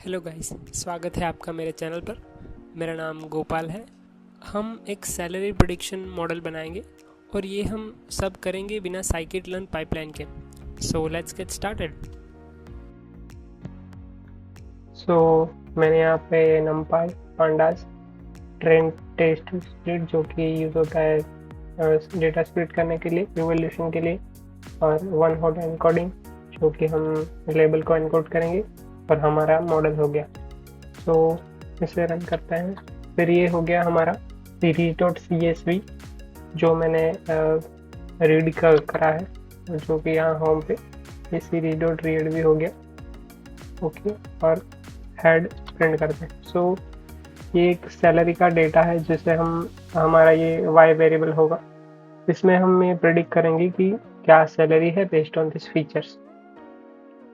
Hello guys, स्वागत है आपका मेरे चैनल पर। मेरा नाम गोपाल है। हम एक सैलरी प्रेडिक्शन मॉडल बनाएंगे और ये हम सब करेंगे बिना साइकिट लर्न पाइपलाइन के। So let's get started. मैंने यहाँ पे numpy pandas train test split जो कि यूज़ होता है डेटा स्प्लिट करने के लिए, रिवोल्यूशन के लिए, और वन हॉट एनकोडिंग जो कि हम लेबल को एनकोड करेंगे और हमारा मॉडल हो गया। इसे रन करते हैं। फिर ये हो गया हमारा series.csv जो मैंने रीड करा है, जो कि यहाँ होम पे ये series.read भी हो गया। ओके, और हेड प्रिंट करते हैं। ये एक सैलरी का डेटा है जिसे हमारा ये वाई वेरिएबल होगा। इसमें हम ये प्रेडिक्ट करेंगे कि क्या सैलरी है बेस्ड ऑन दिस फीचर्स।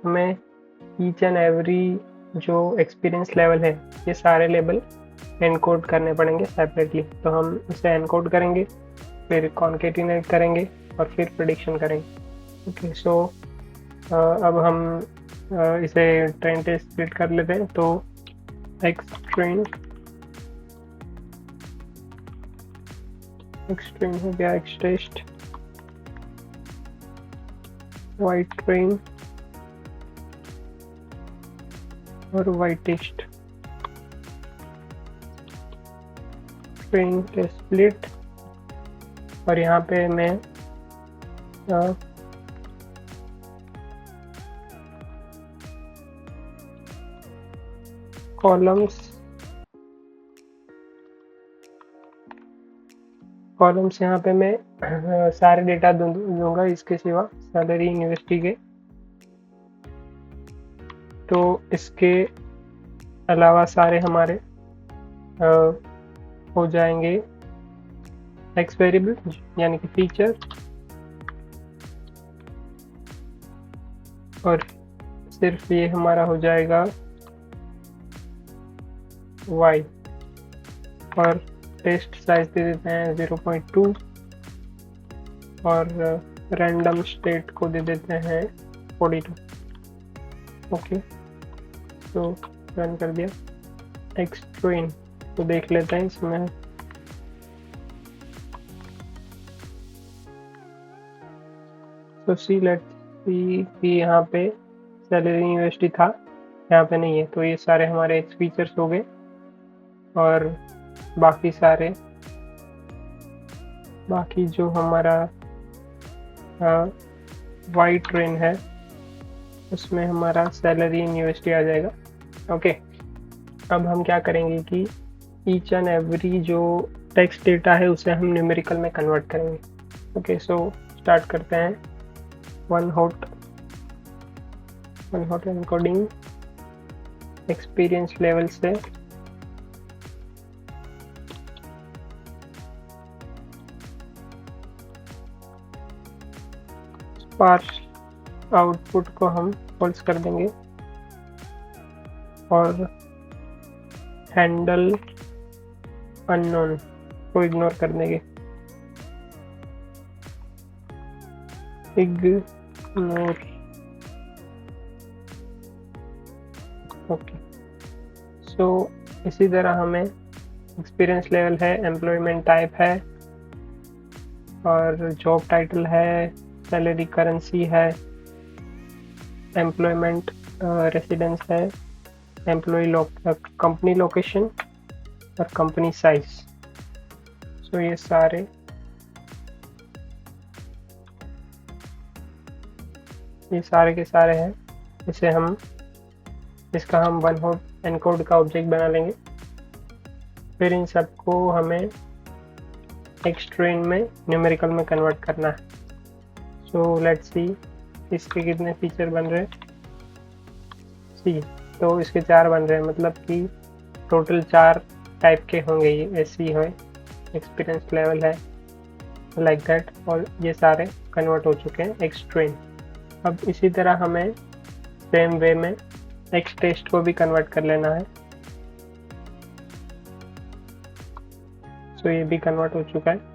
हमें ईच एंड एवरी जो एक्सपीरियंस लेवल है ये सारे लेवल एनकोड करने पड़ेंगे सेपरेटली। तो हम इसे एनकोड करेंगे, फिर कॉन्केटिनेट करेंगे और फिर प्रेडिक्शन करेंगे। ओके, अब हम इसे ट्रेन टेस्ट स्प्लिट कर लेते हैं। तो एक्स ट्रेन हो गया, एक्स टेस्ट, वाई ट्रेन और y test, train test split. और यहाँ पे मैं कॉलम्स यहाँ पे मैं सारे डेटा दूंगा इसके सिवा सैलरी यूनिवर्सिटी के। तो इसके अलावा सारे हमारे हो जाएंगे एक्स वेरिएबल यानी कि फीचर, और सिर्फ ये हमारा हो जाएगा वाई, और टेस्ट साइज दे देते हैं 0.2 और रैंडम स्टेट को दे देते हैं 42। ओके, तो रन कर दिया एक्स ट्रेन। तो देख लेते हैं इसमें। लेट्स सी कि यहाँ पे सैलरी यूनिवर्सिटी था, यहाँ पे नहीं है। तो ये सारे हमारे एक्स फीचर्स हो गए और बाकी जो हमारा वाई ट्रेन है उसमें हमारा सैलरी यूनिवर्सिटी आ जाएगा। ओके, अब हम क्या करेंगे कि ईच एंड एवरी जो टेक्स्ट डेटा है उसे हम न्यूमेरिकल में कन्वर्ट करेंगे। ओके, स्टार्ट करते हैं one hot encoding experience level से। स्पार्स आउटपुट को हम फॉल्स कर देंगे और हैंडल अननोन को इग्नोर कर देंगे। इग्नोर। ओके, इसी तरह हमें एक्सपीरियंस लेवल है, एम्प्लॉयमेंट टाइप है, और जॉब टाइटल है, सैलरी करेंसी है, एम्प्लॉयमेंट रेसिडेंस है, कंपनी लोकेशन और कंपनी साइज। ये सारे के सारे हैं। इसका हम वन हॉट एनकोड का ऑब्जेक्ट बना लेंगे। फिर इन सबको हमें एक्स ट्रेन में न्यूमेरिकल में कन्वर्ट करना है। लेट्स सी इसके कितने फीचर बन रहे हैं। तो इसके 4 बन रहे हैं, मतलब कि टोटल 4 टाइप के होंगे। ये एससी है, एक्सपीरियंस लेवल है, लाइक दैट, और ये सारे कन्वर्ट हो चुके हैं एक्स ट्रेन। अब इसी तरह हमें सेम वे में एक्स टेस्ट को भी कन्वर्ट कर लेना है। ये भी कन्वर्ट हो चुका है।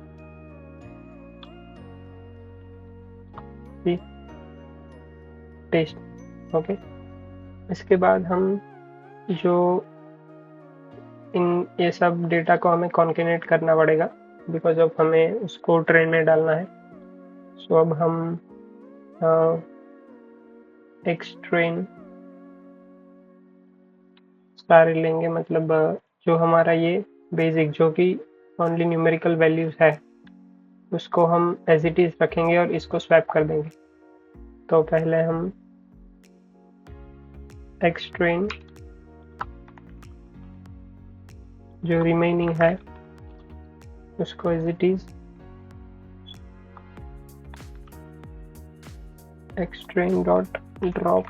टेस्ट। ओके, इसके बाद हम जो इन ये सब डेटा को हमें कॉन्केनेट करना पड़ेगा, बिकॉज अब हमें उसको ट्रेन में डालना है। सो अब हम एक्सट्रेन सारे लेंगे, मतलब जो हमारा ये बेसिक जो कि ओनली न्यूमेरिकल वैल्यूज है उसको हम एज इट इज रखेंगे और इसको स्वैप कर देंगे। तो पहले हम एक्सट्रेन जो रिमेनिंग है उसको as it is x train dot drop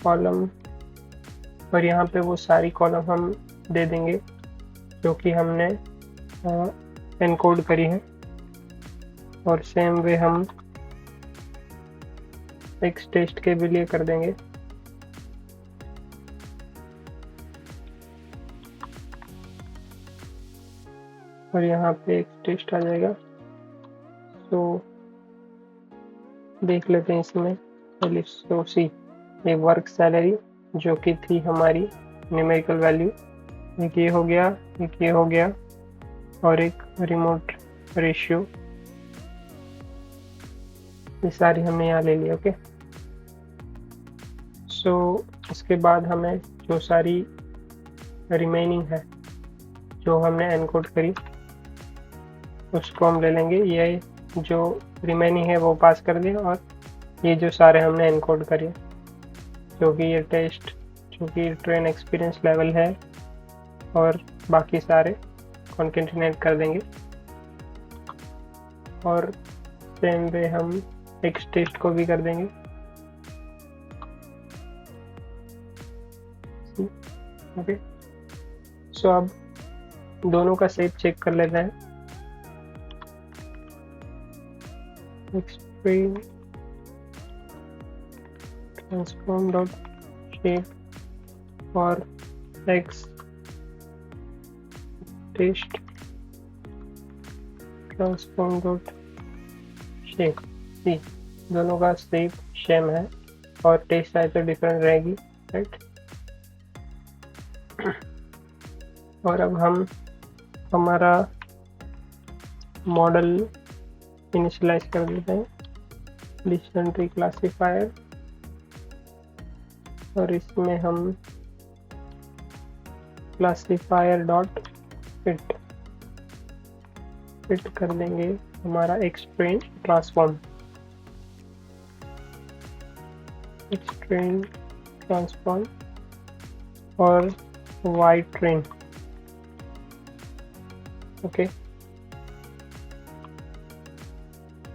column, और यहाँ पे वो सारी कॉलम हम दे देंगे जो कि हमने एनकोड करी है। और सेम वे हम एक्स टेस्ट के भी लिए कर देंगे। और यहाँ पे एक्स टेस्ट आ जाएगा। तो देख लेते हैं इसमें। तो सी ये वर्क सैलरी जो कि थी हमारी न्यूमेरिकल वैल्यू, एक ये हो गया, एक ये हो गया, और एक रिमोट रेशियो, ये सारी हमने यहाँ ले ली। ओके, सो इसके बाद हमें जो सारी रिमेनिंग है जो हमने एनकोड करी उसको हम ले लेंगे। ये जो रिमेनिंग है वो पास कर दिया, और ये जो सारे हमने एनकोड करे जो कि ये टेस्ट जो कि ट्रेन एक्सपीरियंस लेवल है, और बाकी सारे कॉन्केटेनेट कर देंगे। और सेम वे हम एक्स टेस्ट को भी कर देंगे। ओके, सो अब दोनों का शेप चेक कर लेते हैं। एक्सट्रीम ट्रांसफॉर्म डॉट शेप और x test transform dot shape, C दोनों का शेप सेम है और टेस्ट साइज तो डिफरेंट रहेगी, राइट। और अब हम हमारा मॉडल इनिशियलाइज कर देते हैं, डिसीजन ट्री क्लासिफायर, और इसमें हम क्लासिफायर डॉट फिट कर देंगे हमारा एक्सट्रेन ट्रांसफॉर्म, एक्सट्रेन ट्रांसफॉर्म और वाई ट्रेन। ओके,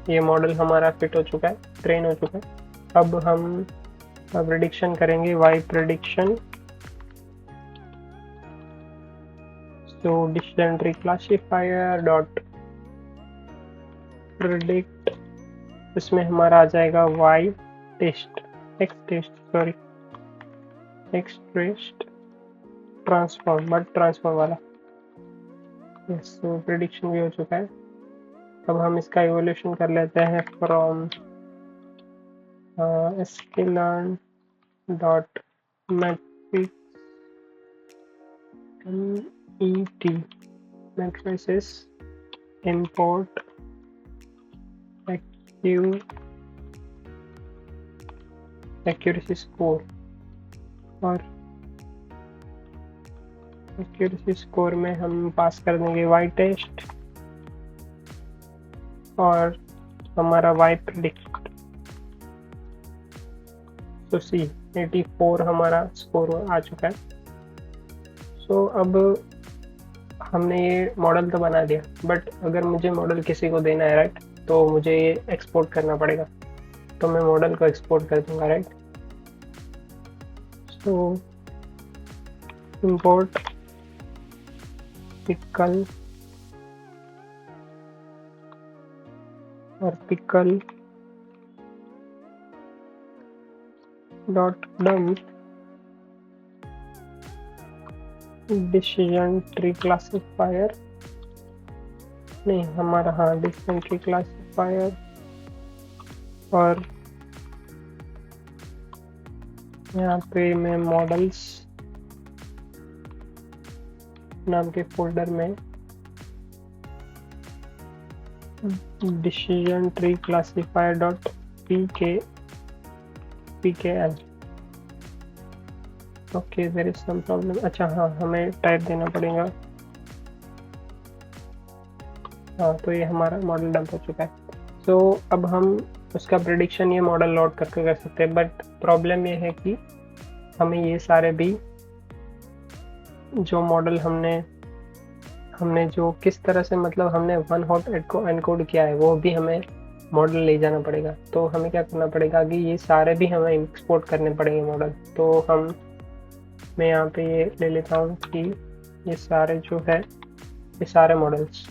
ये मॉडल हमारा फिट हो चुका है, ट्रेन हो चुका है। अब हम प्रेडिक्शन करेंगे, वाई प्रेडिक्शन। तो decision tree classifier dot predict, इसमें हमारा आ जाएगा y test, x test transform, but transform वाला। यस, तो प्रेडिक्शन भी हो चुका है। अब हम इसका इवोल्यूशन कर लेते हैं from sklearn dot matrix matrices import accuracy score, और एक्यूरेसी स्कोर में हम पास कर देंगे वाई टेस्ट और हमारा वाई प्रेडिक्ट। तो सी 84 हमारा स्कोर आ चुका है। सो अब हमने ये मॉडल तो बना दिया, बट अगर मुझे मॉडल किसी को देना है, राइट, तो मुझे ये एक्सपोर्ट करना पड़ेगा। तो मैं मॉडल को एक्सपोर्ट कर दूंगा, राइट। सो इंपोर्ट पिकल और pickle dot dump decision tree classifier, नहीं हमारा, हाँ, डिसीजन ट्री क्लासिफायर और यहाँ पे मैं मॉडल्स नाम के फोल्डर में decision tree classifier dot pkl okay there is some problem. अच्छा हाँ, हमें टाइप देना पड़ेगा। हाँ, तो ये हमारा मॉडल डंप हो चुका है। तो अब हम उसका प्रेडिक्शन ये मॉडल लोड करके कर सकते हैं, बट प्रॉब्लम ये है कि हमें ये सारे भी जो मॉडल हमने जो किस तरह से मतलब हमने वन हॉट को एनकोड किया है वो भी हमें मॉडल ले जाना पड़ेगा। तो हमें क्या करना पड़ेगा कि ये सारे भी हमें एक्सपोर्ट करने पड़ेंगे मॉडल। तो मैं यहाँ पे ये ले लेता हूँ कि ये सारे जो है ये सारे मॉडल्स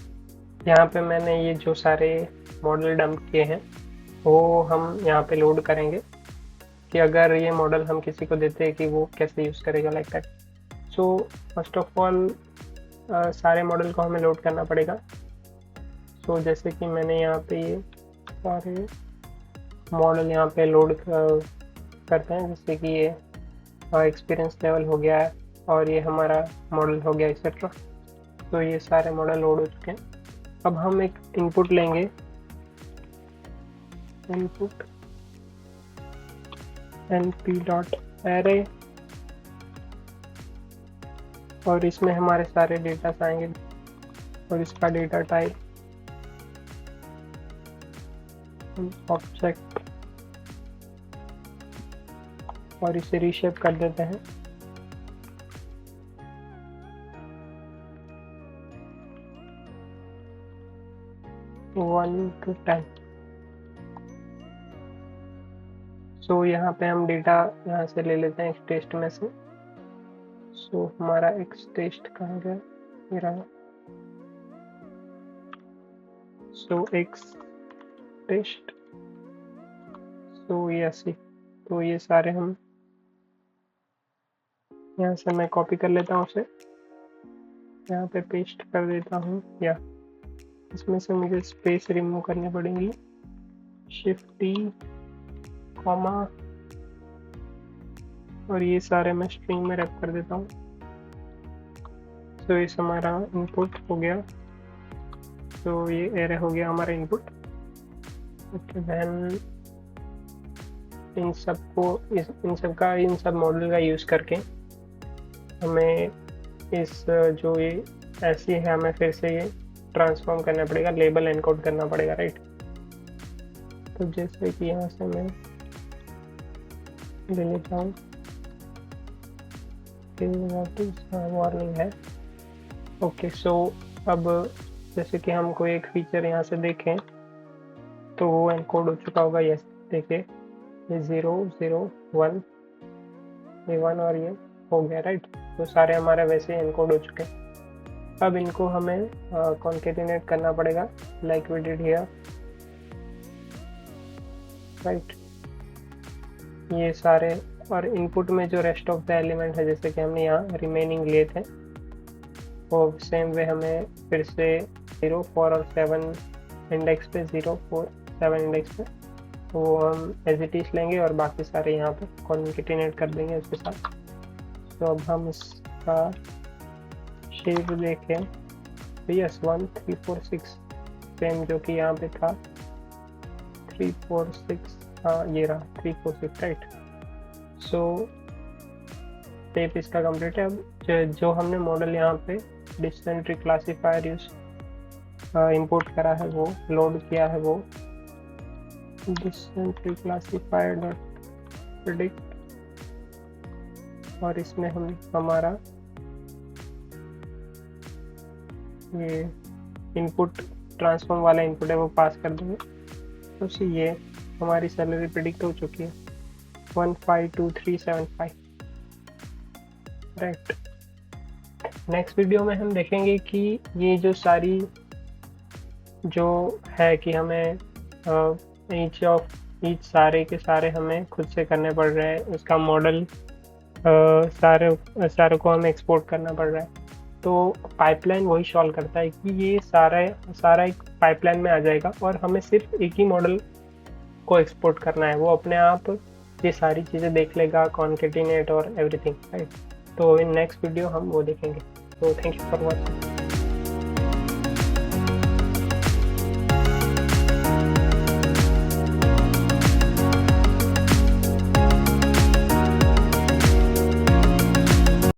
यहाँ पे मैंने ये जो सारे मॉडल डंप किए हैं वो हम यहाँ पे लोड करेंगे कि अगर ये मॉडल हम किसी को देते हैं कि वो कैसे यूज़ करेगा, like that. So first of all सारे मॉडल को हमें लोड करना पड़ेगा। सो जैसे कि मैंने यहाँ पे ये सारे मॉडल यहाँ पे लोड करते हैं, जैसे कि ये एक्सपीरियंस लेवल हो गया है और ये हमारा मॉडल हो गया एक्सेट्रा। तो ये सारे मॉडल लोड हो चुके हैं। अब हम एक इनपुट लेंगे, इनपुट np.array और इसमें हमारे सारे डेटा आएंगे और इसका डेटा टाइप ऑब्जेक्ट और इसे रीशेप कर देते हैं। One two 10। सो यहाँ पे हम डेटा यहाँ से ले लेते हैं एक्स टेस्ट में से। सो हमारा एक्स टेस्ट कहाँ गया, ये रहा। सो एक्स टेस्ट, सो ये ऐसे। तो ये सारे हम यहाँ से मैं कॉपी कर लेता हूँ उसे, यहाँ पे पेस्ट कर देता हूँ, या इसमें से मुझे स्पेस रिमूव करनी पड़ेगी, शिफ्ट टी कॉमा, और ये सारे मैं स्ट्रिंग में रैप कर देता हूँ। तो ये हमारा इनपुट हो गया। तो ये एरे हो गया हमारा इनपुट। ओके, देन इन सब मॉडल का यूज़ करके हमें इस जो ये ऐसी है हमें फिर से ये ट्रांसफॉर्म करना पड़ेगा, लेबल एनकोड करना पड़ेगा, राइट। तो जैसे कि यहाँ से मैं ले लेता हूँ, वार्निंग है। ओके, सो अब जैसे कि हम कोई एक फीचर यहाँ से देखें तो वो एनकोड हो चुका होगा। यस, देखिए ये 0 0 1, ये 1 और ये हो गया, राइट। तो सारे हमारे वैसे एनकोड हो चुके हैं। अब इनको हमें कॉन्केटिनेट करना पड़ेगा, like we did here, right. ये सारे और इनपुट में जो रेस्ट ऑफ द एलिमेंट है, जैसे कि हमने यहाँ रिमेनिंग लिए थे, वो सेम वे हमें फिर से 0 4 और 7 इंडेक्स पे, 0 4 7 इंडेक्स पे, तो वो हम एज इट इज लेंगे और बाकी सारे यहाँ पे कॉन्केटिनेट कर देंगे उसके साथ। तो अब हम इसका शेप देखें तो यस 1 3 4 6 सेम जो कि यहाँ पे था 3 4 6, हाँ ये रहा 3 4 6, राइट। सो टेप इसका कंप्लीट है। अब जो हमने मॉडल यहाँ पे distance tree classifier use import करा है, वो लोड किया है, वो distance tree classifier dot predict, और इसमें हम हमारा ये इनपुट ट्रांसफॉर्म वाला इनपुट है वो पास कर देंगे। तो ये हमारी सैलरी प्रेडिक्ट हो चुकी है 152375, राइट। नेक्स्ट वीडियो में हम देखेंगे कि ये जो सारी जो है कि हमें ईच सारे के सारे हमें खुद से करने पड़ रहे हैं, उसका मॉडल सारे को हमें एक्सपोर्ट करना पड़ रहा है। तो पाइपलाइन वही सॉल्व करता है कि ये सारा एक पाइपलाइन में आ जाएगा और हमें सिर्फ एक ही मॉडल को एक्सपोर्ट करना है। वो अपने आप ये सारी चीज़ें देख लेगा, कॉन्केटिनेट और एवरीथिंग, राइट। तो इन नेक्स्ट वीडियो हम वो देखेंगे। तो थैंक यू फॉर वॉचिंग।